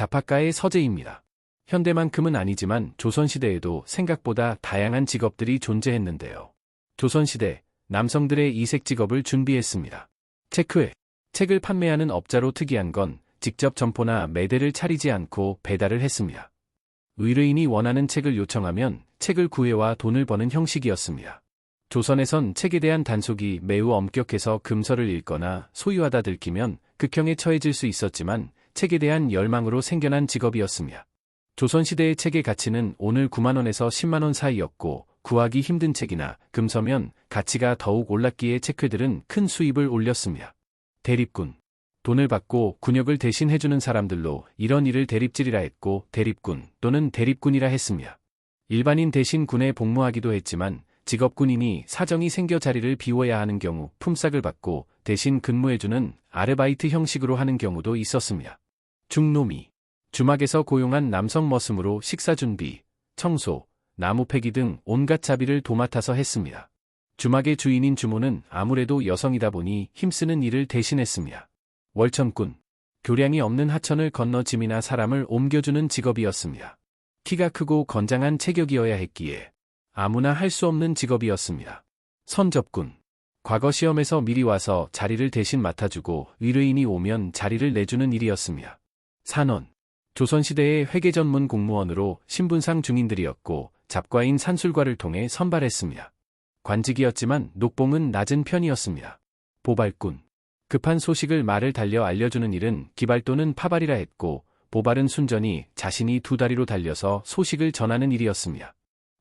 자파가의 서재입니다. 현대만큼은 아니지만 조선시대에도 생각보다 다양한 직업들이 존재했는데요. 조선시대, 남성들의 이색 직업을 준비했습니다. 체크회, 책을 판매하는 업자로 특이한 건 직접 점포나 매대를 차리지 않고 배달을 했습니다. 의뢰인이 원하는 책을 요청하면 책을 구해와 돈을 버는 형식이었습니다. 조선에선 책에 대한 단속이 매우 엄격해서 금서를 읽거나 소유하다 들키면 극형에 처해질 수 있었지만 책에 대한 열망으로 생겨난 직업이었습니다. 조선시대의 책의 가치는 오늘 9만 원에서 10만 원 사이였고 구하기 힘든 책이나 금서면 가치가 더욱 올랐기에 책회들은 큰 수입을 올렸습니다. 대립군, 돈을 받고 군역을 대신 해주는 사람들로 이런 일을 대립질이라 했고 대립군 또는 대립군이라 했습니다. 일반인 대신 군에 복무하기도 했지만 직업군인이 사정이 생겨 자리를 비워야 하는 경우 품삯을 받고 대신 근무해주는 아르바이트 형식으로 하는 경우도 있었습니다. 중노미, 주막에서 고용한 남성 머슴으로 식사 준비, 청소, 나무 패기 등 온갖 자비를 도맡아서 했습니다. 주막의 주인인 주모는 아무래도 여성이다 보니 힘쓰는 일을 대신했습니다. 월천꾼, 교량이 없는 하천을 건너 짐이나 사람을 옮겨주는 직업이었습니다. 키가 크고 건장한 체격이어야 했기에 아무나 할 수 없는 직업이었습니다. 선접군, 과거 시험에서 미리 와서 자리를 대신 맡아주고 의뢰인이 오면 자리를 내주는 일이었습니다. 산원, 조선시대의 회계 전문 공무원으로 신분상 중인들이었고 잡과인 산술과를 통해 선발했습니다. 관직이었지만 녹봉은 낮은 편이었습니다. 보발꾼, 급한 소식을 말을 달려 알려주는 일은 기발 또는 파발이라 했고 보발은 순전히 자신이 두 다리로 달려서 소식을 전하는 일이었습니다.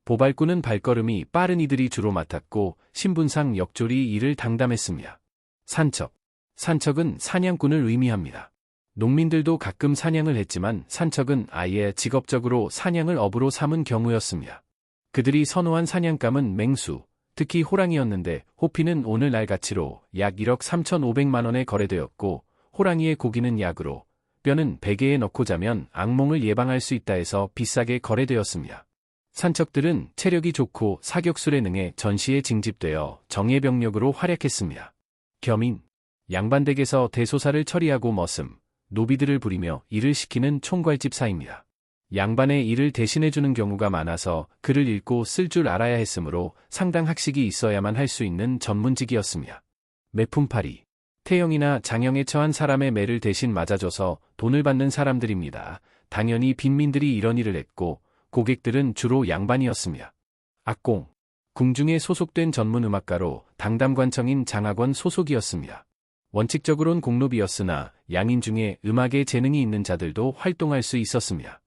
보발꾼은 발걸음이 빠른 이들이 주로 맡았고 신분상 역졸이 이를 당담했습니다. 산척, 산척은 사냥꾼을 의미합니다. 농민들도 가끔 사냥을 했지만 산척은 아예 직업적으로 사냥을 업으로 삼은 경우였습니다. 그들이 선호한 사냥감은 맹수, 특히 호랑이였는데 호피는 오늘날 가치로 약 1억 3,500만 원에 거래되었고 호랑이의 고기는 약으로, 뼈는 베개에 넣고 자면 악몽을 예방할 수 있다 해서 비싸게 거래되었습니다. 산척들은 체력이 좋고 사격술에 능해 전시에 징집되어 정예병력으로 활약했습니다. 겸인, 양반댁에서 대소사를 처리하고 머슴, 노비들을 부리며 일을 시키는 총괄집사입니다. 양반의 일을 대신해주는 경우가 많아서 글을 읽고 쓸 줄 알아야 했으므로 상당 학식이 있어야만 할 수 있는 전문직이었습니다. 매품팔이, 태형이나 장형에 처한 사람의 매를 대신 맞아줘서 돈을 받는 사람들입니다. 당연히 빈민들이 이런 일을 했고 고객들은 주로 양반이었습니다. 악공, 궁중에 소속된 전문 음악가로 당담관청인 장학원 소속이었습니다. 원칙적으론 공노비였으나 양인 중에 음악에 재능이 있는 자들도 활동할 수 있었습니다.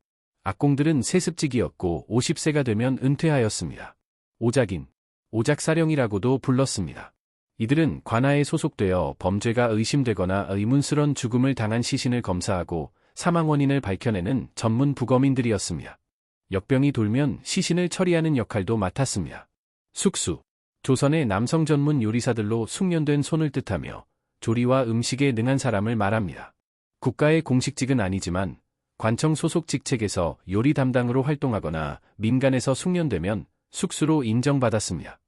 악공들은 세습직이었고 50세가 되면 은퇴하였습니다. 오작인, 오작사령이라고도 불렀습니다. 이들은 관아에 소속되어 범죄가 의심되거나 의문스런 죽음을 당한 시신을 검사하고 사망 원인을 밝혀내는 전문 부검인들이었습니다. 역병이 돌면 시신을 처리하는 역할도 맡았습니다. 숙수, 조선의 남성 전문 요리사들로 숙련된 손을 뜻하며 조리와 음식에 능한 사람을 말합니다. 국가의 공식직은 아니지만 관청 소속 직책에서 요리 담당으로 활동하거나 민간에서 숙련되면 숙수로 인정받았습니다.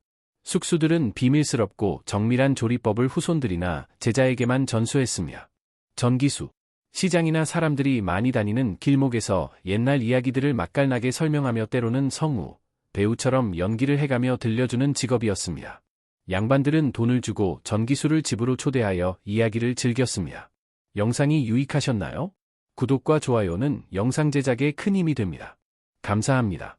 숙수들은 비밀스럽고 정밀한 조리법을 후손들이나 제자에게만 전수했습니다. 전기수, 시장이나 사람들이 많이 다니는 길목에서 옛날 이야기들을 맛깔나게 설명하며 때로는 성우, 배우처럼 연기를 해가며 들려주는 직업이었습니다. 양반들은 돈을 주고 전기수를 집으로 초대하여 이야기를 즐겼습니다. 영상이 유익하셨나요? 구독과 좋아요는 영상 제작에 큰 힘이 됩니다. 감사합니다.